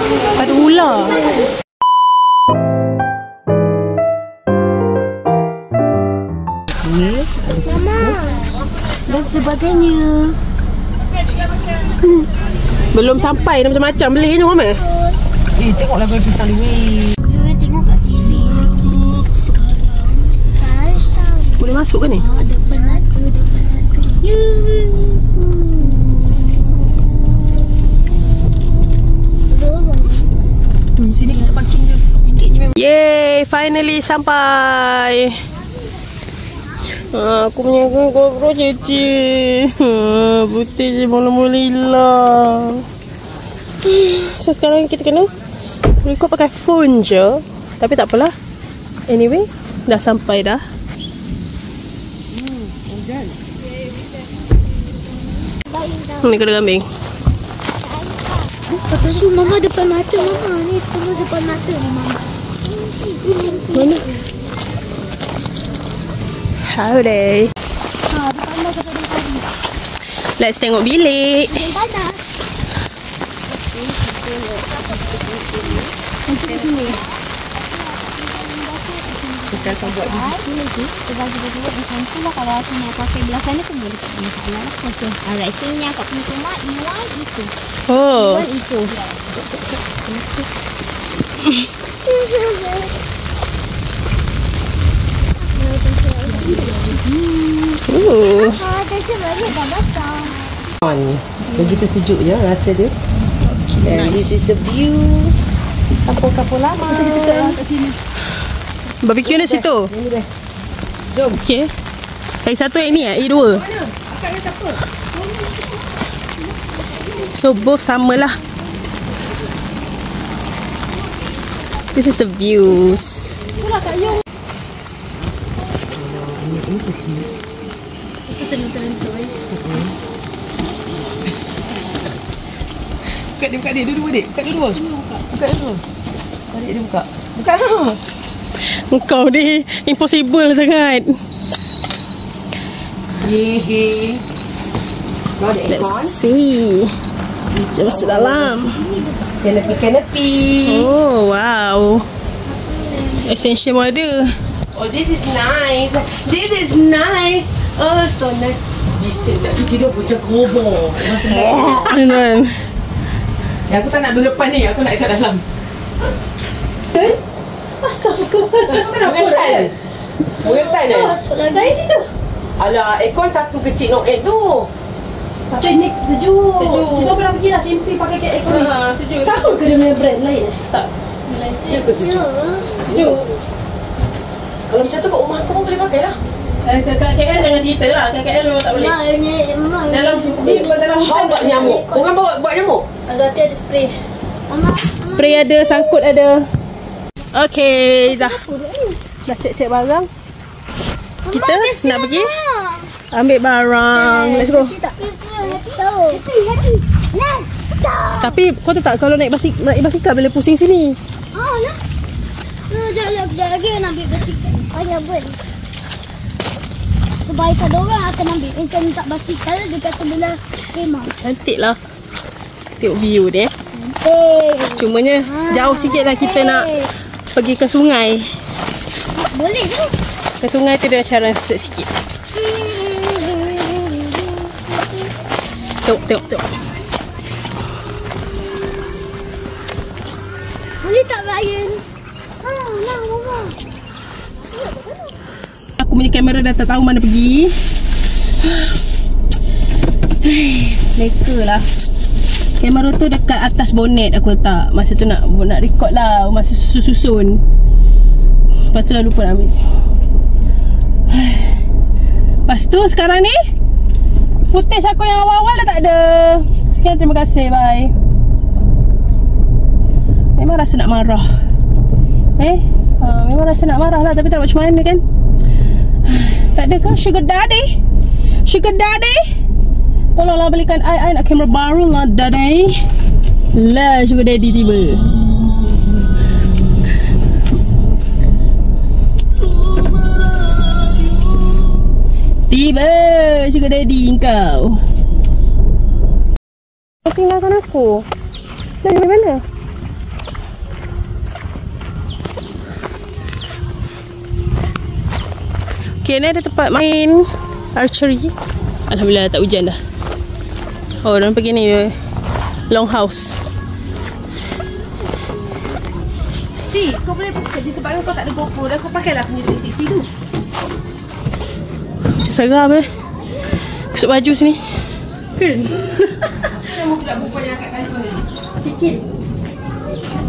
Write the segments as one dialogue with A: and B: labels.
A: Ada ular. Ni ada cheese dan sebagainya. Belum sampai dah macam-macam beli tu Mama. Tengoklah goreng pisang ni.
B: Tengok kat TV. Sekarang
A: Boleh masuk ke ni?
B: depan mata.
A: Sini kita parking je. Sikit je memang. Yeay, finally sampai. Aku punya GoPro Cici. Putih je mula-mula hilang. So sekarang kita kena record pakai phone je. Tapi tak apalah. Anyway, dah sampai dah. Ni kedai kambing.
B: Mama depan mata Mama. Ni semua depan mata Mama.
A: Mana? Howdy.
B: Depan mata tadi.
A: Let's tengok bilik.
B: Panas.
A: Kita akan buat
B: Lagi bagi-bagi macam tu lah. Kalau sini aku pakai belah sana tu boleh tak boleh salah lah. Okey. Alright, sini aku punya rumah Iwan itu.
A: Oh.
B: Iwan itu. Tapi banyak dah basah.
A: Ni begitu sejuk je rasa dia. And this is the view. Kampung-kampung lama. Kita kat sini. Barbecue ni situ. Ini best. Jom. Okey. Yang satu yang ni A2. Mana? Akak dengan siapa? So both sama lah. This is the views.
B: Itulah Kak Yung.
A: Ini kecil.
B: Itu tentu-tentu.
A: Buka dia dua-dua dik. Buka dia dua. Buka dia dua. Balik dia buka. Buka lah. Kau ni impossible sangat. Yeay. Let's see. Jom masuk dalam. Canopy. Oh wow. Essential pun ada. Oh this is nice. This is nice. Oh so nice. Bisa tak tidur macam kobor. Kan. Aku tak nak duduk depan ni. Aku nak dekat dalam. Astagfirullah. Mengentai dah.
B: Dari situ.
A: Alah, aircon satu kecil Note 8 tu.
B: Macam ni sejuk.
A: Sejuk.
B: Kita pernah pergi lah camping pakai aircon ni.
A: Sejuk.
B: Sama ke dia punya brand lain?
A: Tak. Dia ke sejuk? Sejuk. Kalau macam tu kat rumah aku pun boleh pakai lah. Kat KL jangan cerita lah. Kat KL memang tak boleh. Dalam hutan buat nyamuk. Korang buat nyamuk?
B: Azati ada spray. Mama.
A: Spray ada, sangkut ada. Okay, dah. Dah cek-cek barang. Kita nak pergi ambil barang. Let's go. Tapi kau tahu tak kalau naik basikal boleh pusing sini.
B: Lah. Sekejap lagi nak ambil basikal. Banyak pun. Sebaiknya orang akan ambil. Engkau minta basikal dekat sebelah kemah.
A: Cantik lah. Tengok view dia. Cumanya jauh sikit lah kita nak pergi ke sungai.
B: Boleh ke?
A: Ke sungai tu dia macam rancet sikit. Tengok.
B: Boleh tak Ryan? Mama.
A: Aku punya kamera dah tak tahu mana pergi. Leka lah. Kamera tu dekat atas bonet aku letak. Masa tu nak record lah. Masa susun. Lepas tu dah lupa nak ambil. Lepas tu sekarang ni footage aku yang awal-awal dah tak ada. Sekian, terima kasih, bye. Memang rasa nak marah. Memang rasa nak marah lah. Tapi tak macam mana kan. Tak ada kan sugar daddy? Sugar daddy? Tolonglah belikan I nak kamera baru lah daddy. Lah sugar daddy tiba. Tiba sugar daddy kau. Kau tinggalkan aku. Nak pergi mana? Okay, ni ada tempat main archery. Alhamdulillah tak hujan dah. Oh, orang pergi ni longhouse. Ti, kau boleh pakai disebabkan kau tak ada GoPro dah, kau pakailah punya 360 tu. Macam seram Kusuk baju sini. Kan? Kamu pula buka yang kat telefon ni. Sikit.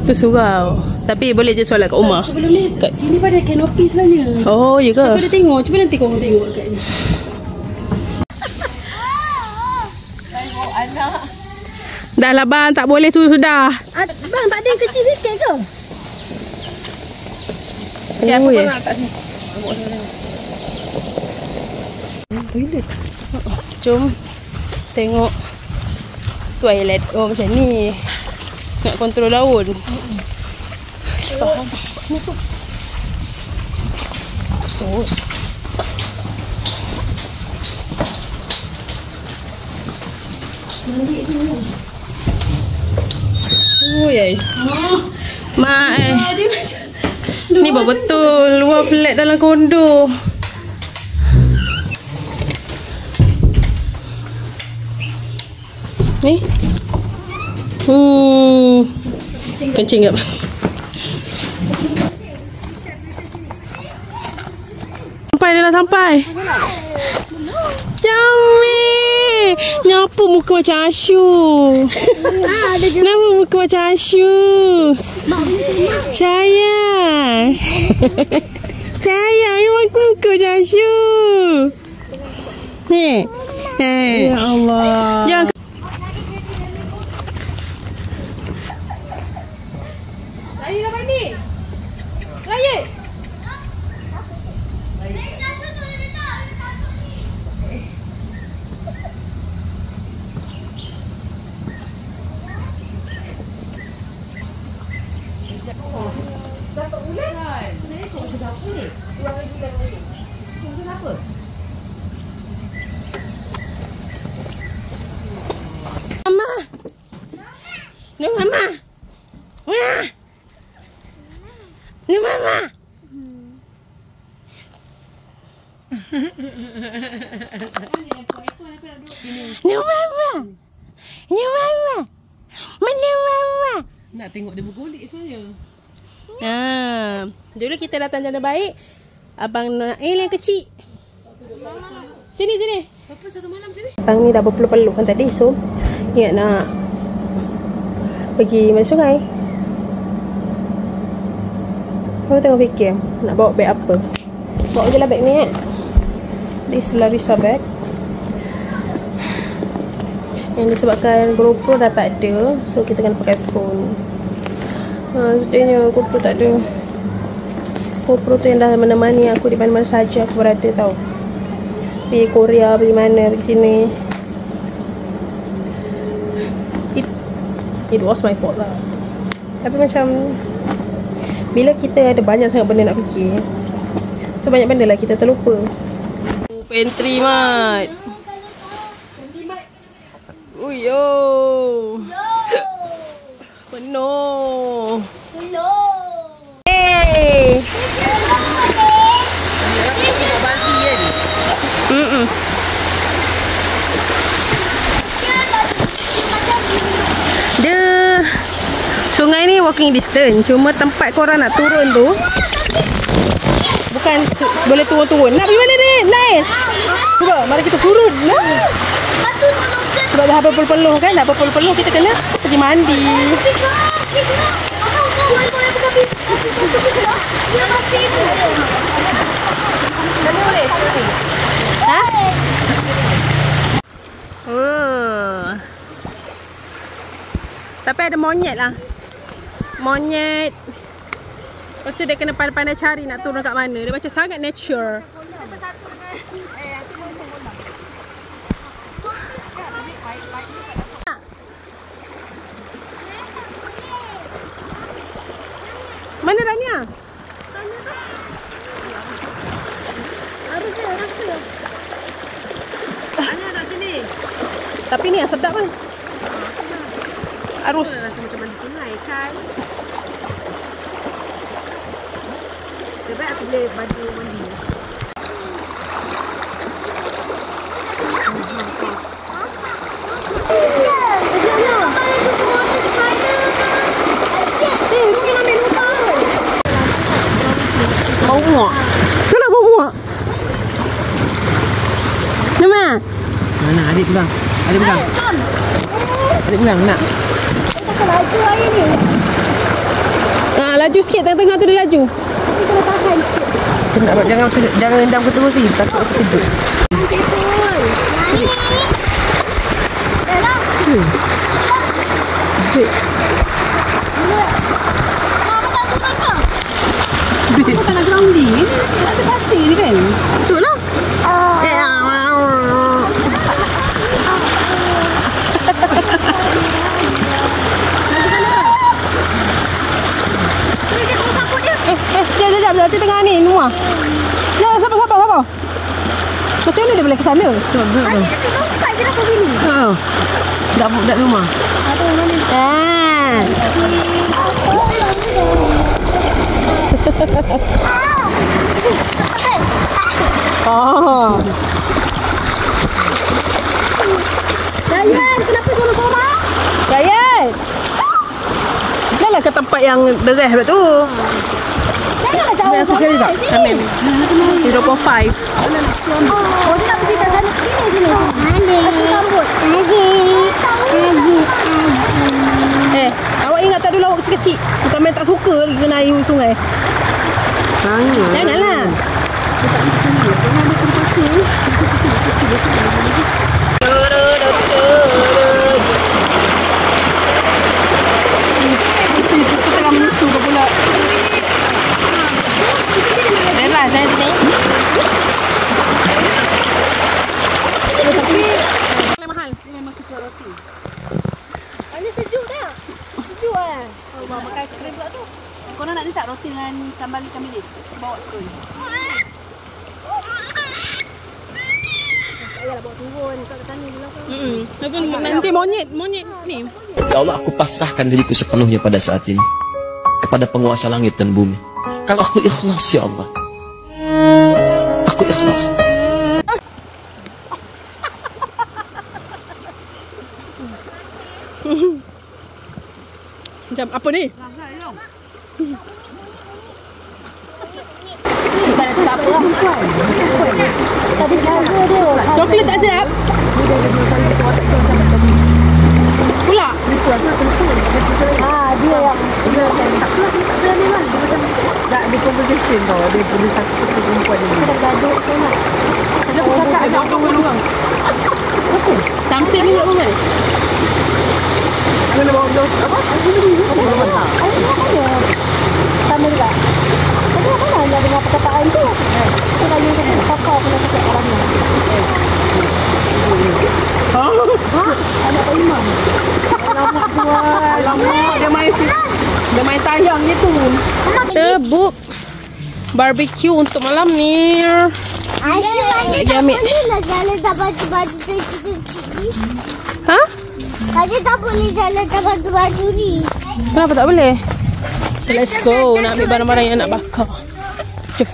A: Tu surau. Tapi boleh je solat kat rumah. Sebelum ni kat sini pun ada kanopi sebenarnya. Oh, ya ke? Kau dah tengok. Cuba nanti kau tengok kat ni. Tengok anak. Dah lah bang, tak boleh tu sudah.
B: Bang, tak ada yang kecil sikit ke?
A: Okay, apa kau nak kat sini? Toilet. Jom tengok toilet. Oh, macam ni. Nak kontrol laun. Faham. Ni tu. Oh. Mandi sini. Oh, yai. Mak dia macam ni betul luar flat dalam kondo. Ni. Kencing tak? Sampai dah sampai. Comel. Nyapu muka macam Asyu. Kenapa muka macam Asyu? Sayang. Sayang, muka macam Asyu. Ni. Ya Allah. Jangan. Lari dah mandi. Raya. Mama. Ni mama. Wah. Ni mama. Ni mama. Ni mama. Mana mama? Nak tengok dia bergolek sebenarnya. Dulu kita datang Jana Baik. Abang Nail yang kecil. Sini sini. Apa satu malam sini? Abang ni dah berpeluh-peluh kan tadi. So ingat nak pergi mana sungai. Kau tengok fikir nak bawa beg apa. Bawa je lah beg ni This Larissa bag. Yang disebabkan GoPro dah tak ada, so kita kena pakai phone. Sedihnya GoPro tak ada. GoPro tu yang dah menemani aku di mana-mana saja aku berada tau. Pergi Korea, pergi mana, pergi sini. It was my fault lah. Tapi macam bila kita ada banyak sangat benda nak fikir, so banyak benda lah kita terlupa. Pantry mat. Uyo. Penuh. Hey. Dia sungai ni walking distance. Cuma tempat korang nak turun tu bukan boleh turun-turun. Nak pergi mana ni? Naik. Cuba mari kita turun lah. Sebab dah berpeluh kan? Dah berpeluh kita kena pergi mandi. Ha? Tapi ada monyet lah. Monyet. Lepas tu dia kena pandai-pandai cari nak turun kat mana. Dia macam sangat nature. Mana Tanya? Harusnya rasa. Tanya nak sini. Tapi ni yang sedap kan? Arus. Rasa macam mandi sungai kan? Sebab aku boleh baju mandi. muak. Kenapa bau muak? Nama?
C: Mana adik pegang? Adik pegang. Adik pegang nak.
B: Kita laju air ni.
A: Laju sikit tengah-tengah tu dia laju.
B: Tapi kena tahan sikit.
C: Kena jangan rendam ke terus ni, takut aku kejut.
B: Nanti pun. Nani. Dah lah.
C: Dik.
A: Aku tak nak grounding. Ini ada pasir ni kan? Betul lah. Sekejap. Nanti tengah ni, rumah. Ya, sabar. Macam mana dia boleh ke sana?
B: Nanti lompat je lah ke sini.
C: Dak rumah.
B: Dayan, kenapa sorang-sorang?
A: Dayan! Janganlah ke tempat yang deres pula tu.
B: Janganlah jauh
A: Aku cari tak? Amin. 0.5.
B: Oh, dia nak pergi kat sana. Sini. Kasih rambut.
A: Awak ingat tak dulu awak kecil-kecil? Bukan main tak suka lagi kena air sungai. Janganlah. Kita tengah menyusu ke pula. Merah saya sini. Tapi mahal. Ini memang suka roti.
B: Ini sejuk tak? Sejuk eh?
A: Oh, makan aiskrim pula tu.
D: Kau nak ni tak roti dengan sambal ikan bilis? Bawa turun.
B: Tak payahlah bawa turun. Kat sana je lah.
A: Nanti monyet ni.
E: Ya Allah, aku pasrahkan diriku sepenuhnya pada saat ini kepada penguasa langit dan bumi. Kalau aku ikhlas, ya Allah, aku ikhlas.
A: Macam apa ni?
B: Bukan nak cakap apa lah. Tadi cara dia.
A: Coklat tak sedap? Pula?
B: Dia yang.
C: Tak ada conversation tau. Dia boleh satu perempuan ni.
B: Kita gaduh sangat.
A: Ada cakap ada orang orang. Samsung ni nak mana?
C: Kena bawa apa?
B: Sama juga. Tapi apa nak dengan perkataan tu? Kita dah yang kena pakar pula cakap orang ni. Anak Pak Imam.
A: Alamak, dia main tayang ni tu. Kita book barbecue untuk malam ni.
B: Dia
A: ambil.
B: Jalan tak baju-baju
A: Ha?
B: Tadi tak boleh jalan tak baju-baju ni.
A: Kenapa tak boleh? So let's go. Nak ambil barang-barang yang nak bakar. Jom.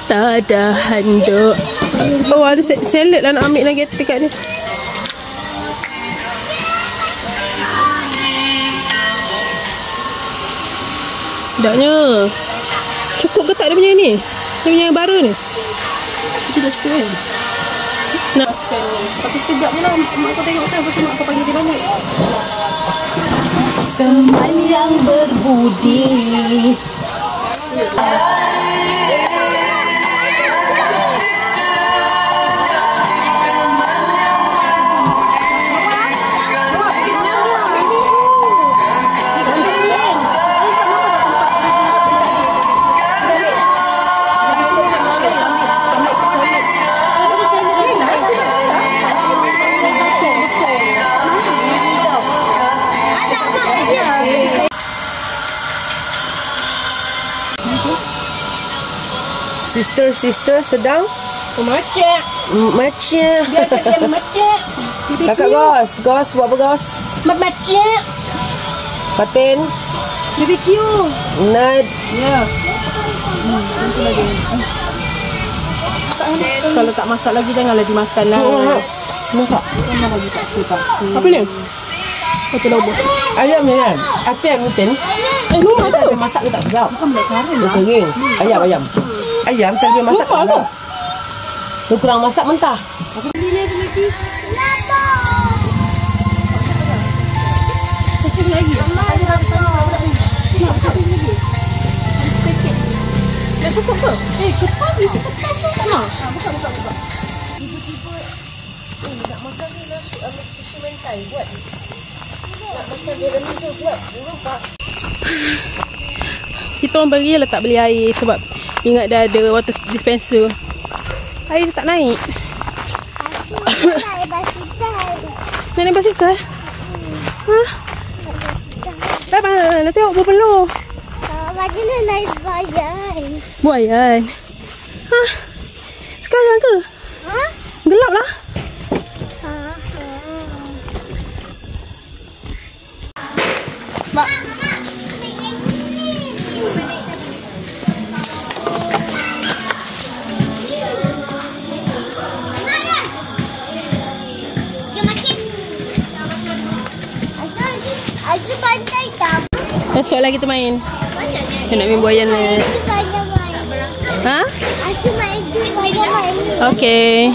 A: Tak ada handuk. Oh, ada salad lah nak ambil lagi dekat ni. Taknya. Cukup ke tak dia punya ni? Dia punya bara ni? Itu dah cukup kan? Nak. Tapi sekejap je lah. Mak kau tengok kan. Lepas tu mak kau panggil dia balik. Teman yang berbudi. Sister sedang
B: Macam.
A: macam.
B: Macam.
A: Kakak Gos buat apa Gos?
B: Macam.
A: Fatin,
B: BBQ.
A: Nad.
B: Ya.
A: Tak Kalau tak masak lagi janganlah dimakan lah.
C: Masak.
A: Apa ni? Satu lobo.
C: Ayam ni kan? Apa yang hutan?
A: Rumah tu.
C: Masak ke tak sedap? Bukan boleh kering lah. Ayam. Ayam tak masak tak sedap. Lu kurang masak mentah.
A: Kita orang pergi lah tak beli air sebab ingat dah ada water dispenser. Air tak naik. Nak naik basikal? Hah? Tak apa, nak tengok berpeluh.
B: Macam mana naik bayan?
A: Buayan. Hah? Sekarang ke?
B: Ha?
A: Gelap lah. Mak.
B: Asyik pandai tak?
A: Esok lah kita main. Kita nak main buayan lah. Ha?
B: Asyik main tu main.
A: Okey.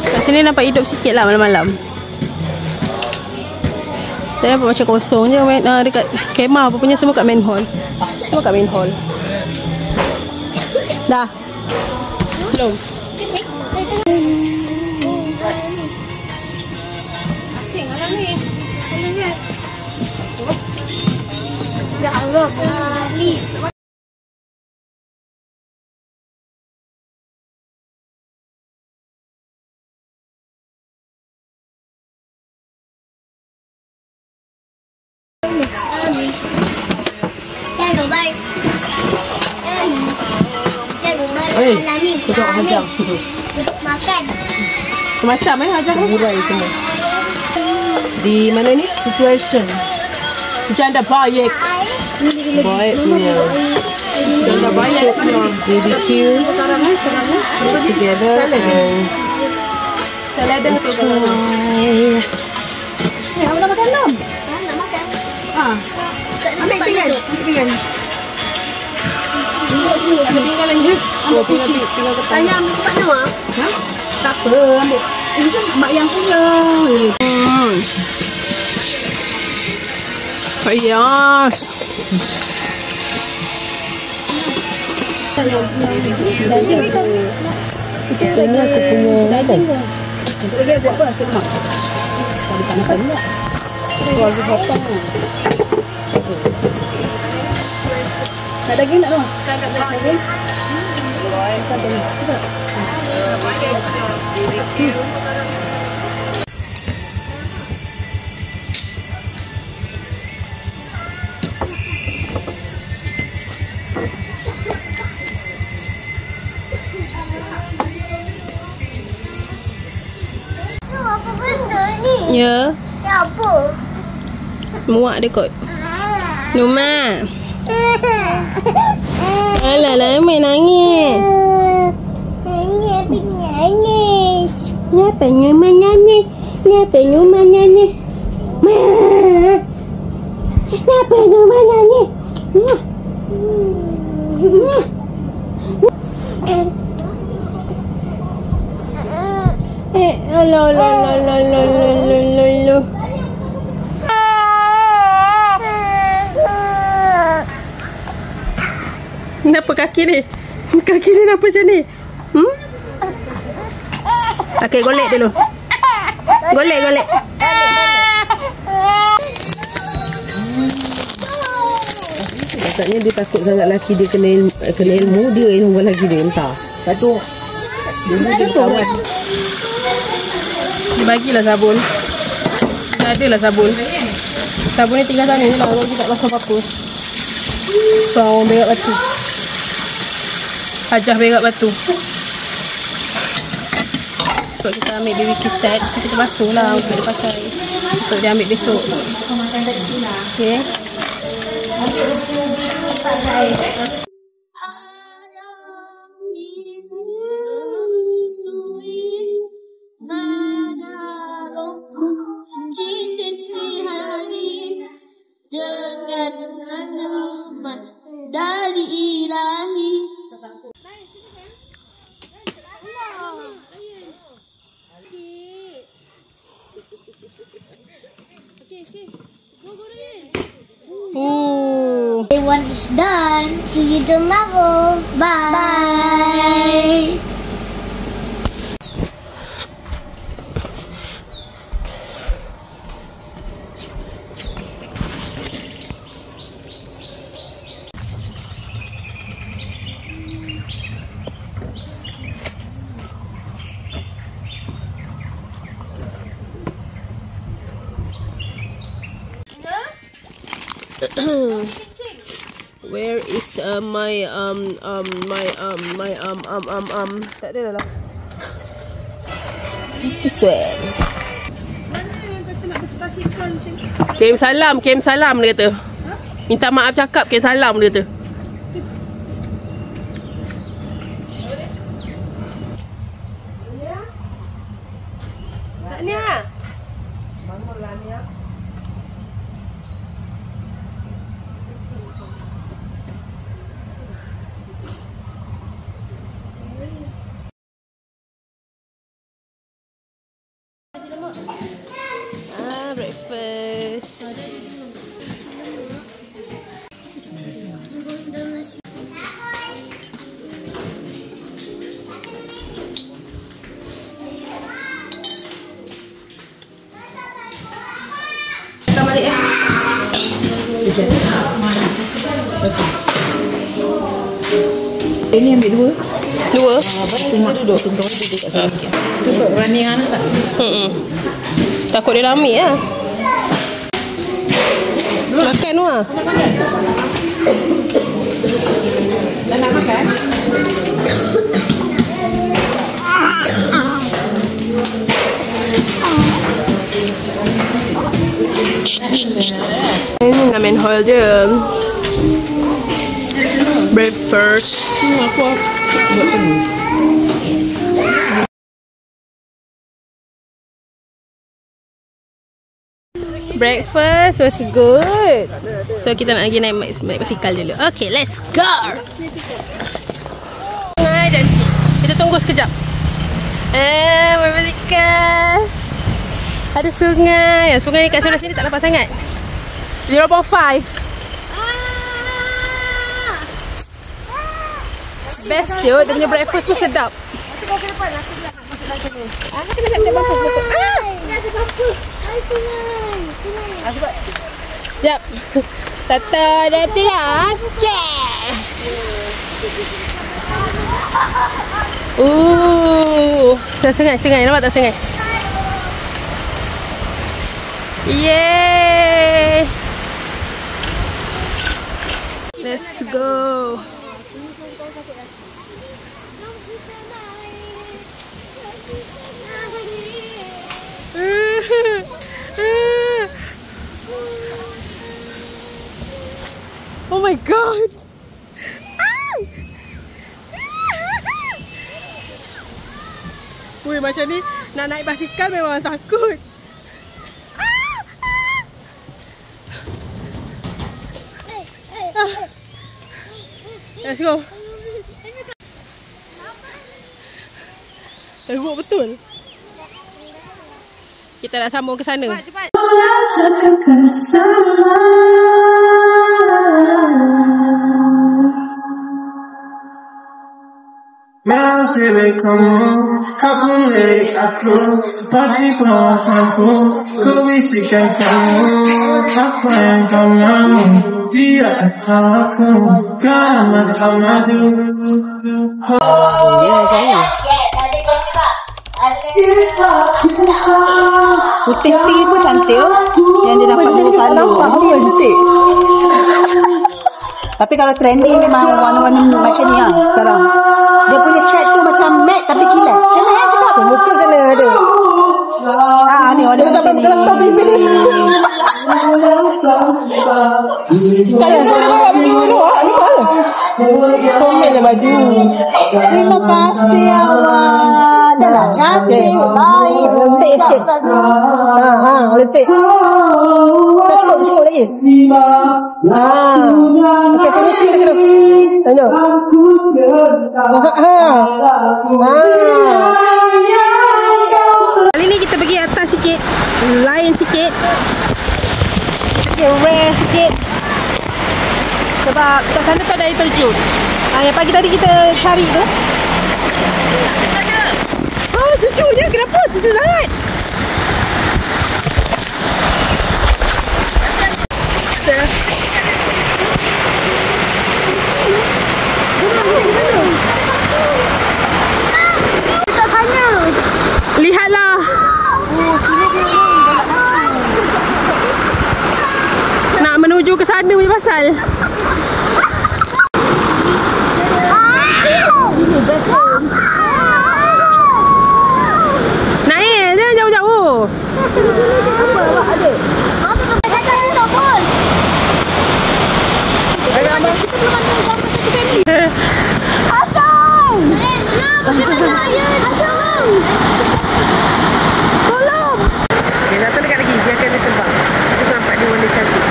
A: Kat sini nampak hidup sikit lah malam-malam. Saya nampak macam kosong je main, dekat kemah apa punya semua kat main hall. Semua kat main hall. Dah. Belum. Asing malam ni. Ya Allah. Ni.
C: Kau hajang.
B: Makan.
A: Semacam hajang
C: Burai semua. Di mana ni? Situation.
A: macam ada bayek.
C: Baik punya.
A: Ada bayek punya.
C: BBQ together and
A: Salad tu kan.
D: Ya, awak dah makan belum?
B: Nak makan.
D: Ambil pinggan.
A: Ada pinggan lagi. Tinggal ketan.
D: Ayam cepat nama.
A: Ha?
D: Tak apa, ambil. Ini kan mak yang punya.
A: Yes.
D: Dia buat apa? Semak. Tak makan tak? Kalau dia potong. Nak daging tak tu? Tak daging.
B: Apa benda ni?
A: Ya.
B: Ya apa?
A: Muak dia kot. Numa. Alah, main nangis.
B: Nangis.
A: Kenapa Numa nangis? Kenapa Numa nangis? Kenapa Numa nangis? Alah. Kenapa kaki ni? Kaki ni kenapa macam ni? Okey, golek dulu. Golek.
C: Maksudnya dia takut sangat laki dia kena ilmu, dia ilmu lagi dia entah. Satu. Dia kawan.
A: Dia bagilah sabun. Dia adalah sabun. Sabun ni tinggal sana je lah. Kalau dia tak basuh apa-apa. So, orang berak batu. Hajah berak batu. So, kita ambil BBQ set. So, kita basuh lah untuk dia pakai. Untuk dia ambil besok. Okay.
B: It's done. See you tomorrow. Bye.
A: Where is my tak ada lah. This one. Kirim salam dia kata. Minta maaf cakap, kirim salam dia kata. Tak ni ah. Bangunlah ni ah. Breakfast. Kita balik ya.
D: Ini ambil dua.
A: Dua.
D: Tengok duduk kat sana sikit. Duduk running anak tak?
A: Takut dia dah ambil lah. Makan tu lah.
D: Dah nak makan?
A: Ini nak main hall dia. Breakfast. Apa? Breakfast was good. So kita nak pergi naik basikal dulu. Okay, let's go. Sungai dah sikit. Kita tunggu sekejap. Basikal. Ada sungai. Sungai kat sebelah sini tak nampak sangat. 0.5. Best yo, dia punya breakfast pun sedap. Aku bawa ke depan, aku nak masuk dalam sini. Aku nak cakap bapuk. Ada bapuk. Hai sungai. Cepat. Jap. 1, 2, 3. Okey. Sungai. Nampak tak sungai? Yeay. Let's go. Oh my god. Wih, macam ni nak naik basikal memang takut. Let's go. Teruk betul. Kita nak sambung ke sana. Cepat.
D: Putih pink pun cantik oh. Yang dia dapat dua color. Tapi kalau trending memang warna-warna macam ni lah sekarang. Dia punya thread tu macam matte tapi kilat. Macam mana yang cakap?
A: Muka kena ada.
D: Ni warna macam ni.
A: Kelentong pimpin ni. Kalau saya nak baju tu, ni mana? Komen lah baju.
D: Terima kasih awak. Dah nak cantik. Baik.
A: Lentik sikit. Lentik. Tak cukup lagi. Okay, finishing dia kena. Tengok. Kali ni kita pergi atas sikit. Lain sikit. Kita rare sikit. Sebab kat sana tu ada air terjun. Yang pagi tadi kita cari tu. Sejuknya. Kenapa? Sejuk sangat. Kita sana. Lihatlah. Nak menuju ke sana punya pasal. Naik je jauh-jauh. Tolong. Okay, satu dekat lagi. Dia akan terbang. Kita nampak dia warna cantik.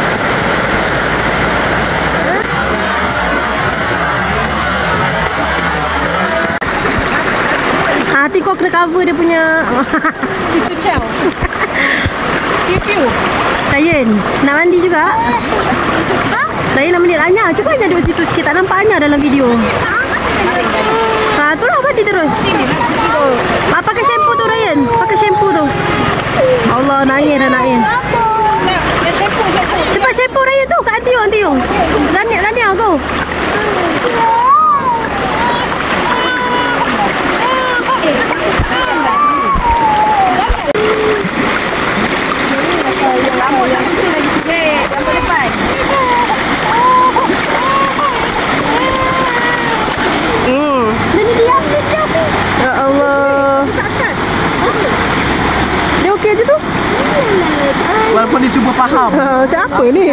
A: Hati kau kena cover dia punya. Itu Chow. Piu-piu. Sayen, nak mandi juga? Saya nak mandi Anya. Cuba Anya duduk situ sikit. Tak nampak Anya dalam video. Itulah mandi terus. Pakai shampoo tu Ryan. Pakai shampoo tu. Allah, naik dah naik. Cepat shampoo Ryan tu kat Antiung. Rania kau. Ya Allah. Dia okey je tu?
C: Walaupun dia cuba faham.
A: Macam apa ni?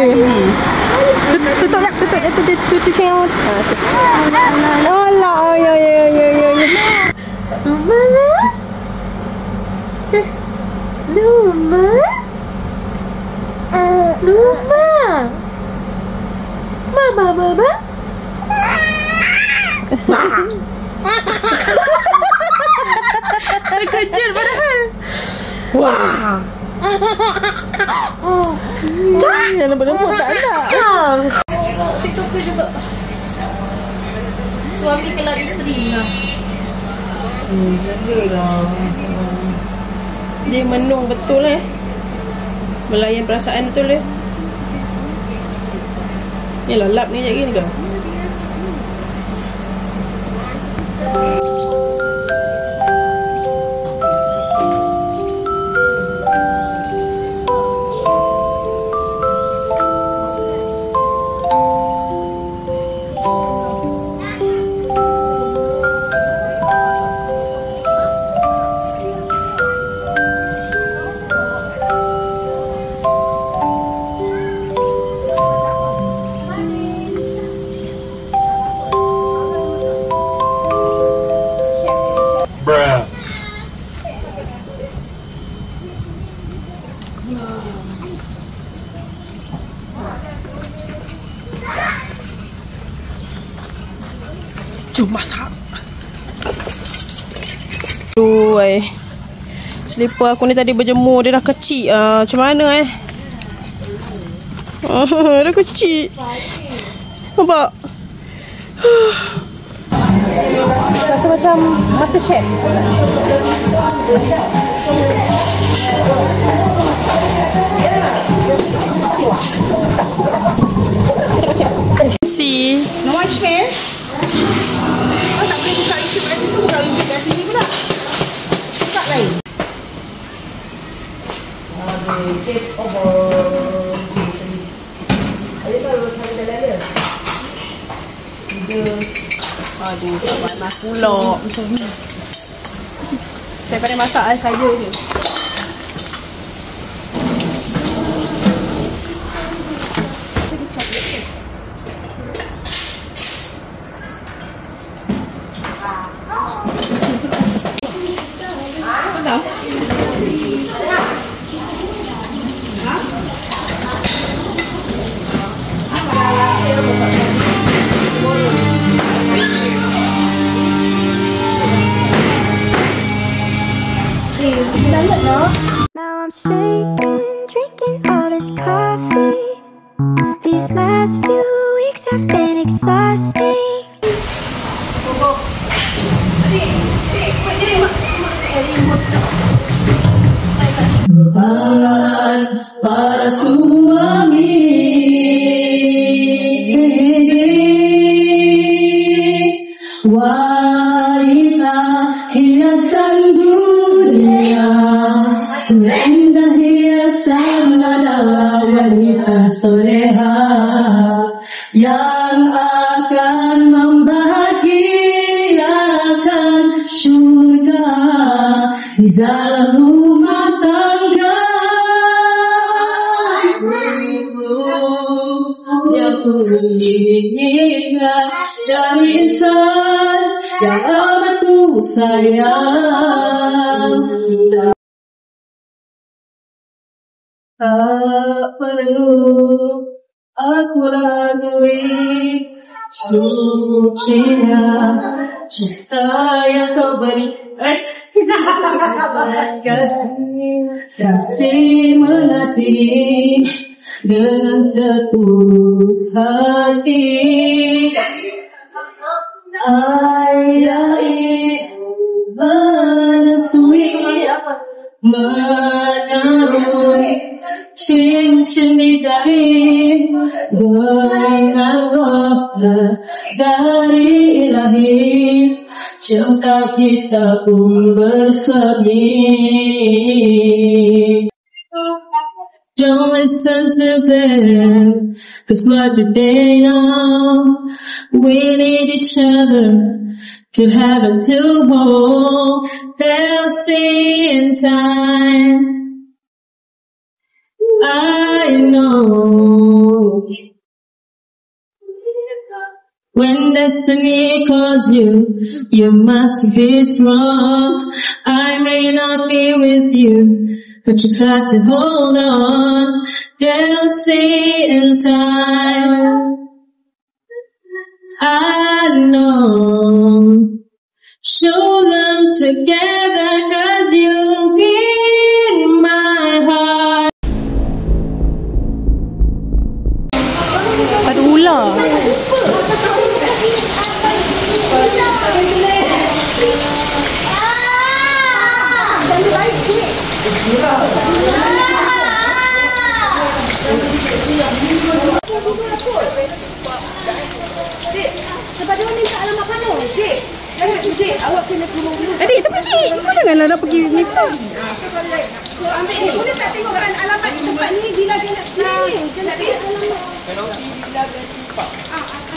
A: Tutup ya, tutup ceng. Allah, ya. Luma. Mama. Terkejut padahal. Wah. Yang lembut-lembut tak nak. TikToker juga. Suami kelar isteri. Dia menung betul melayan perasaan betul Yalah lap ni sekejap gini ke? Jom masak. Aduh, slipper aku ni tadi berjemur. Dia dah kecil. Macam mana dah kecil. Nampak? Rasa macam MasterChef. See.
D: No one share? Oh, tak boleh buka YouTube kat situ, buka YouTube kat sini pula. Buka lain. Cek over. Ada kalau saya dah ada.
A: Aduh, tak panas pula. Saya pandai masak saja je.
F: Now I'm shaking, drinking all this coffee. These last few weeks weeks have been exhausting.
G: Para suami wanita hiasan dunia, seindah hiasan adalah wanita soleha yang akan membahagiakan surga di dalam rumah tangga. Yang ku inginkan dari insan yang amat ku sayang. Tak perlu aku ragui sucinya cinta yang kau beri. Kasih mengasihi dengan setulus hati. Ayai merestui menaruh cincin di jari dengan rohnya dari ilahi, cinta kita pun bersemi. Don't listen to them, 'cause what do they know? We need each other to have and to hold. They'll see in time. I know when destiny calls you, you must be strong. I may not be with you, but you got to hold on. They'll see in time. I know. Show them together, 'cause you'll be in my heart.
D: Ada ular.
A: Sebab dia minta alamat mana? Dek. Dek, awak kena tolong dulu.
D: Adik, tapi kau janganlah nak pergi minta.
A: So, ambil ni. Boleh tak tengokkan alamat tempat ni bila dia nak ni? Kena dia alamat. Penalti bila dia tempat.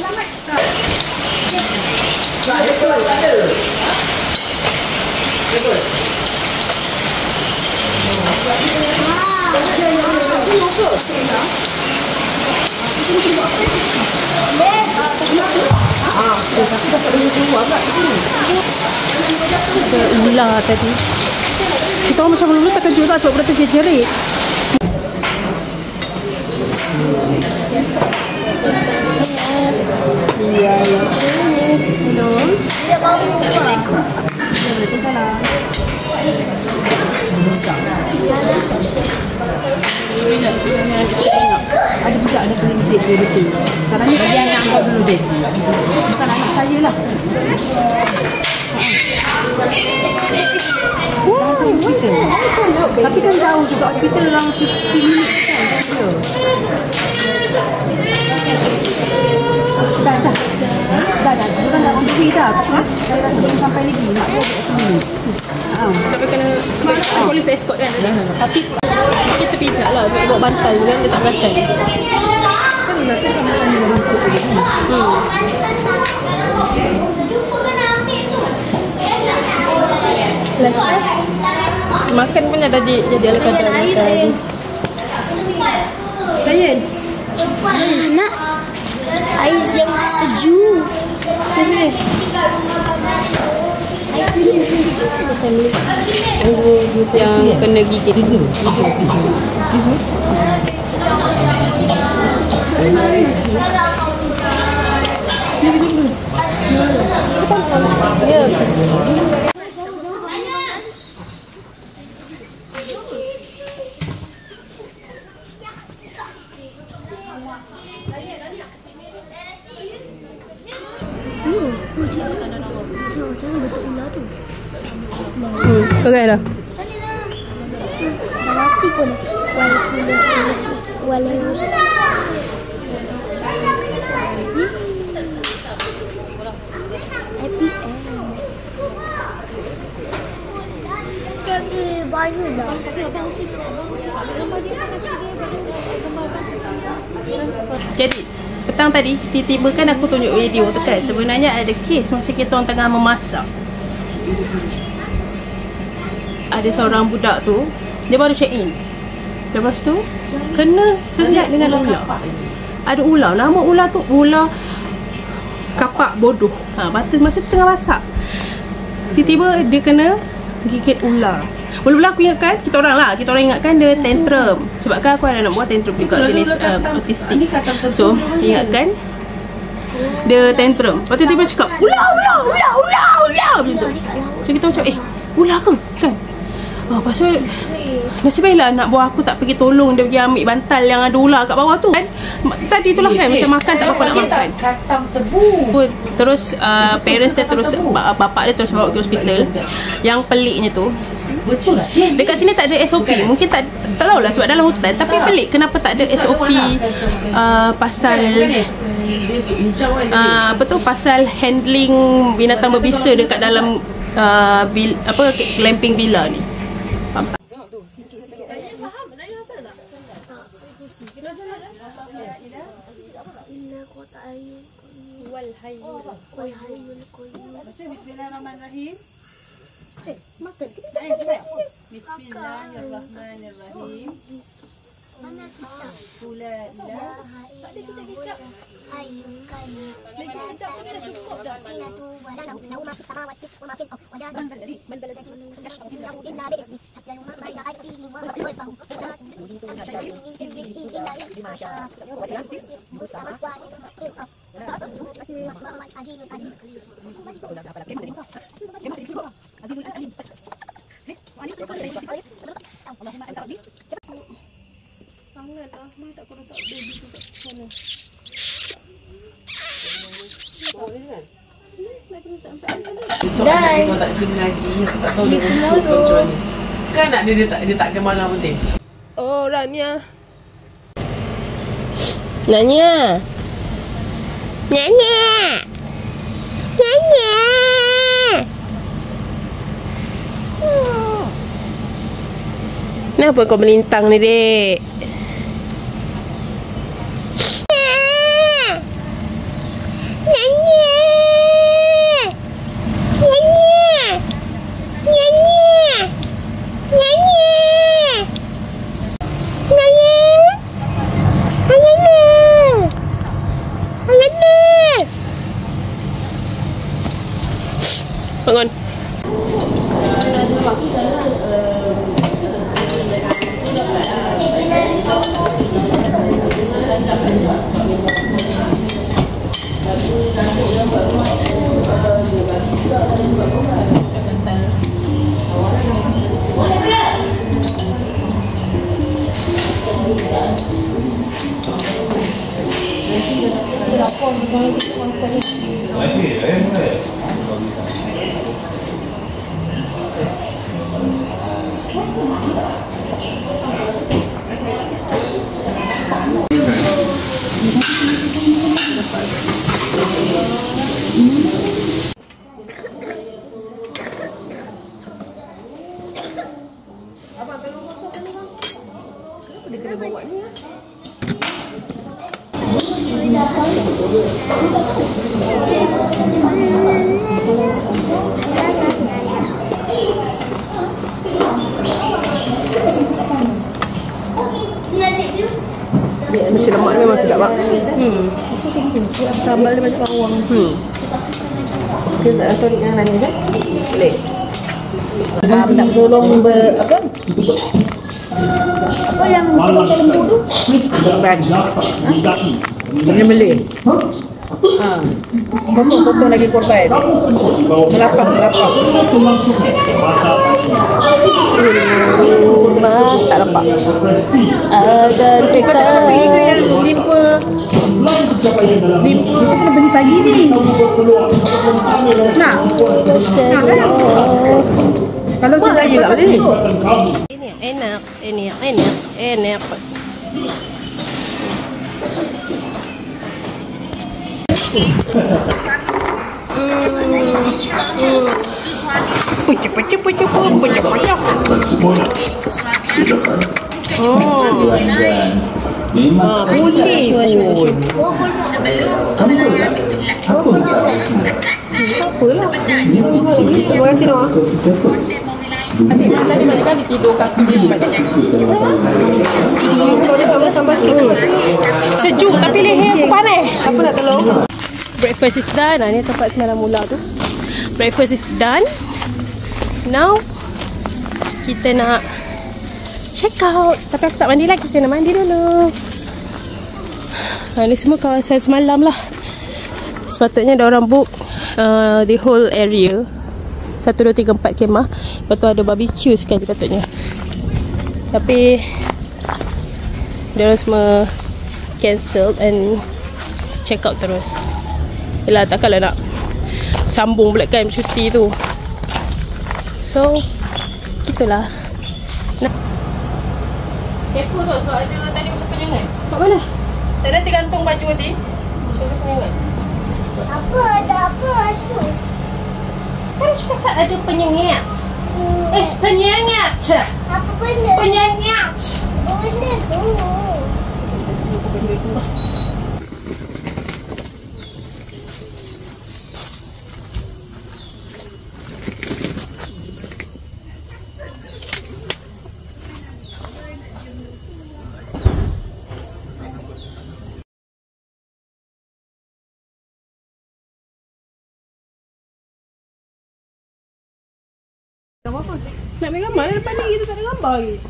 A: Alamat. Tak, betul. Tak ada. Betul.
D: Ada ular tadi. Kita orang macam dulu terkejut tak sebab benda tu jerit. Ya, minum.
B: Tidak mau minum.
D: Itu salah. Ada juga ada klinik dia betul. Sekarang ni bagi anak kau dulu deh. Bukan anak saya lah. Tapi kan jauh juga hospital lang 15 minit kan. Dah. Bukan dah on the way dah. Saya rasa belum sampai lagi. Mak dia kat sini.
A: Sampai kena polis escort kan?
D: Tapi
A: Kita pijak lah sebab bawa bantal kan dia tak perasan.
D: kan dah tu sama-sama dengan rumput tadi.
A: Makan pun dah jadi ala kadar makan.
D: Layan.
B: Nak air yang sejuk.
D: Sini.
B: Air sejuk.
A: Yang kena gigit.
B: Macam mana bentuk ular tu?
A: Pegang dah.
B: Salati pun. Walau
A: Jadi petang tadi tiba-tiba kan aku tunjuk video tu kan, sebenarnya ada kes masa kita orang tengah memasak. Ada seorang budak tu, dia baru check in. Lepas tu kena sengat dengan ular. Ada ular, nama ular tu ular kapak bodoh. Masa tengah masak, tiba-tiba dia kena gigit ular. Mula-mula aku ingatkan, kita orang ingatkan dia tantrum. Sebab kan aku ada nak buat tantrum juga, jenis autistik. So, ingatkan dia tantrum. Lepas tu tiba-tiba cakap, ular macam tu. So kita macam, ular ke? Kan? Pasal nasib baiklah anak buah aku tak pergi tolong dia pergi ambil bantal yang ada ular kat bawah tu kan. Tadi itulah kan, macam makan tak apa nak makan. Terus parents dia terus, bapak dia terus bawa ke hospital. Yang peliknya tu, betul lah. Dekat sini tak ada SOP. Mungkin tak tahulah sebab dalam hutan. Tapi pelik kenapa tak ada SOP pasal pasal handling binatang berbisa dekat dalam glamping villa ni.
D: Bismillahirrahmanirrahim.
B: makan.
D: Bismillahirrahmanirrahim.
B: Mana kicap?
D: Kula ila.
B: Tak ada kicap-kicap. Ayukan. Lagi kicap tu dah cukup dah. Sinatu walau lau ma fis samawati wa ma fil ardh wa ja'ala man balagati yashhadu illa bi izni hatta yuma bayna aydihim wa khalfahum
A: Soalan dia tak pergi mengaji, tak tahu dia macam mana. Kan nak dia tak kemarah penting. Oh, Rania. Nanya. Nanya. Nanya. Kenapa kau melintang ni, Dek? Bangun. Nasi lemak ni memang sedap, Pak.
D: Sambal dia banyak bawang. Kita tak tahu dengan nangis kan? Boleh. Nak tolong apa yang tolong lembu tu? Ini beli. Potong lagi korban. Melapang.
A: Tak nampak. Agar
D: Kau nak beli ke yang 5 Kita kena beli pagi ni. Nak? Kalau kita
C: Lagi tak boleh.
A: Ini yang enak, ini yang enak, enak.
C: Terima kasih Noah. Adik tadi banyak kali tidur kaki dia sampai sejuk tapi leher aku panas. Siapa nak tolong?
A: Breakfast is done. Ni tempat semalam mula tu. Breakfast is done. Now kita nak check out. Tapi aku tak mandi lagi. Kita nak mandi dulu. Ni semua kawasan semalam lah. Sepatutnya ada orang book the whole area. 1, 2, 3, 4 kemah. Lepas tu ada barbecue sekali patutnya. Tapi dia orang semua cancel and check out terus. Yelah, takkanlah nak sambung pula kan cuti tu. So gitulah. Kepo tu sebab ada tadi macam penyengat. Kat mana? Tadi tergantung baju tadi. Macam penyengat.
B: Apa ada apa asyik?
A: Kan cakap ada penyengat. Penyengat.
B: Apa benda?
A: Penyengat.
B: Apa benda tu?
A: Nak ambil gambar depan ni, kita tak ada gambar lagi.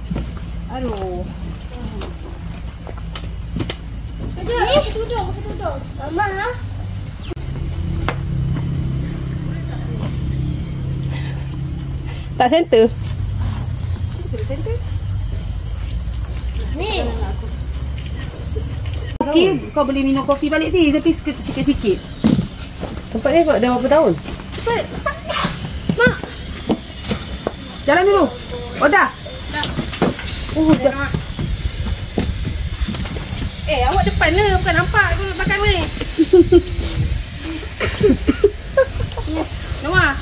A: Aduh.
B: Duduk. Mama.
A: Tak center.
B: Ni.
D: kopi, kau boleh minum kopi balik ni tapi sikit-sikit.
C: Tempat ni dah berapa tahun?
D: Mak. Jalan dulu. Oh dah. Dah.
A: Awak depan ni, bukan nampak aku belakang ni. Noah.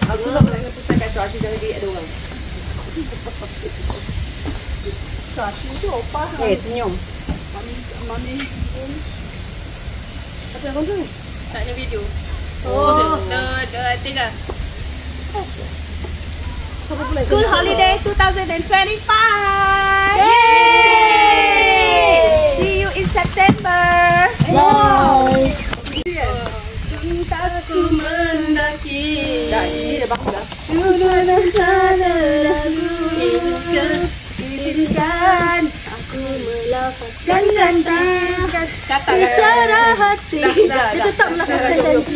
C: Aku tak pernah pesan kat Suasi jangan dia ada orang.
D: Suasi tu opa.
C: Senyum.
D: Mami.
C: Apa yang kau tu?
A: Tak ada video. Oh, 2, 3. School holiday 2025. Yay! See you in September. Cintaku mendaki.
C: Dah, ini dah bagus dah.
A: Izinkan aku melafazkan gantikan bicara hati.
C: Dah.
A: Tetap melafazkan janji.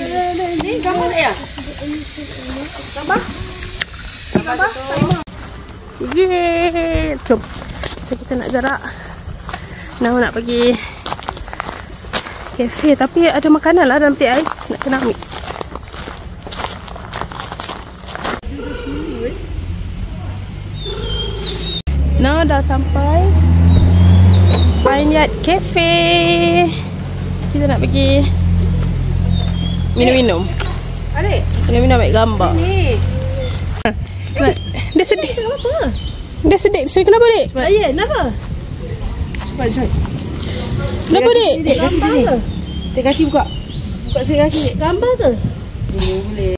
C: Ni gambar tak ya? Gambar?
A: Yeay. Jom. So kita nak jarak. Nak pergi kafe tapi ada makanan lah dalam peti ais. Nak kena ambil. Nah, dah sampai Vineyard Cafe. Kita nak pergi minum-minum.
C: Adik.
A: Minum-minum ambil gambar.
C: Ni.
A: Dia sedih.
C: Kenapa?
A: Dia sedih. Sedih kenapa, Dik?
C: Ya, kenapa? Cepat.
A: Kenapa, Dik?
C: Gambar ke? Tek kaki buka. Buka sikit kaki. Gambar ke? Boleh.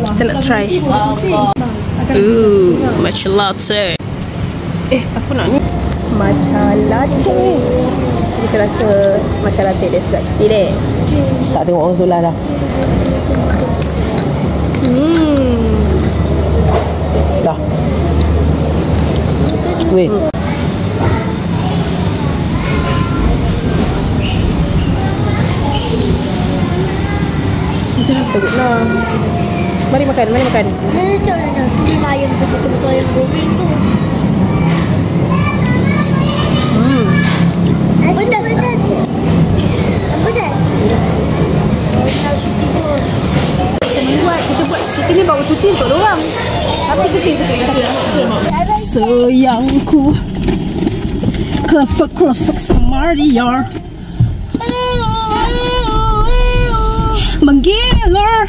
A: Kita nak try. Matcha latte. Aku nak ni. Matcha latte. Kita rasa matcha latte dia surat hati dia.
C: Tak tengok orang Zola dah. Dah. Weh.
A: Macam apa lah. Mari makan, mari makan.
B: Macam mana? Ini ayam tu betul-betul ayam goreng tu. Pedas tak? Pedas. Kita
A: ni bawa cuti untuk dorang. Tapi kita sayangku. Kelafak sama dia. Menggila.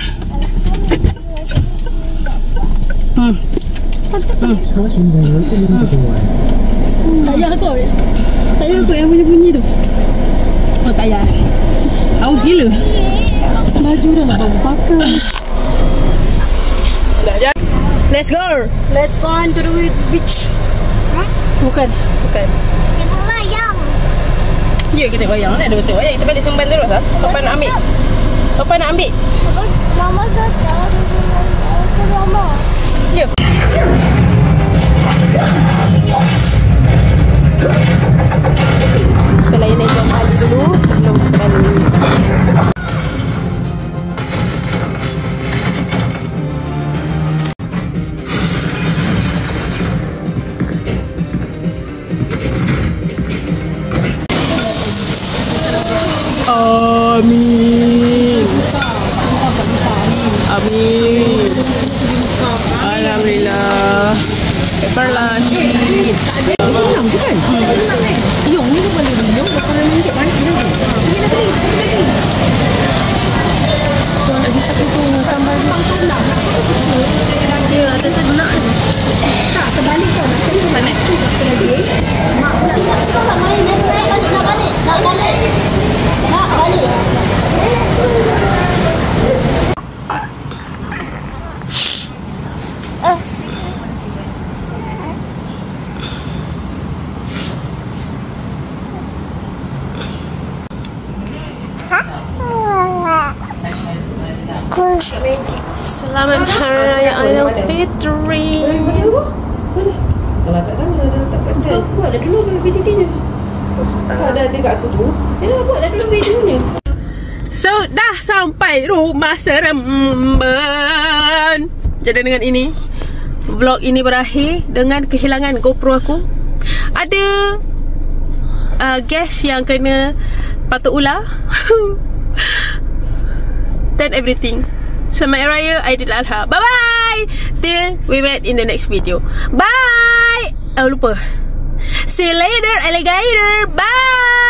A: Ayah kau. Ayah kau yang bunyi tu. Oh tak payah. Haus gila. Baju dah lah baru pakai. Dah je. Let's go. Let's go on to the beach. Bukan.
B: tengok wayang.
A: Ya, kita tengok wayang. Ada betul wayang. Kita balik Semban terus lah. Papa nak ambil.
B: Mama sedar. Mama.
A: Ya. Kita layan Tuan Ali dulu sebelum kita balik. Amin. Alhamdulillah. Berlari. Senang je kan? Yung ni pun boleh yung kalau minyak banyak ni. Ini lagi. Tuan lagi cakap tu sambal ni. Dia atas sana. Tak terbalik kau nak cari mana? Lagi. Mak nak main nak balik. Nak balik. Selamat Hari Raya Aidilfitri.
C: Kalau kat sana tak kat sana. Buat dah dulu video-nya. Tak ada dekat aku tu. Yalah buat dah dulu videonya.
A: So dah sampai rumah Seremban. Jadi dengan ini vlog ini berakhir dengan kehilangan GoPro aku. Ada guest yang kena patuk ular dan everything. Selamat Raya Aidiladha. Bye bye. Till we meet in the next video. Bye. Oh lupa. See you later alligator. Bye.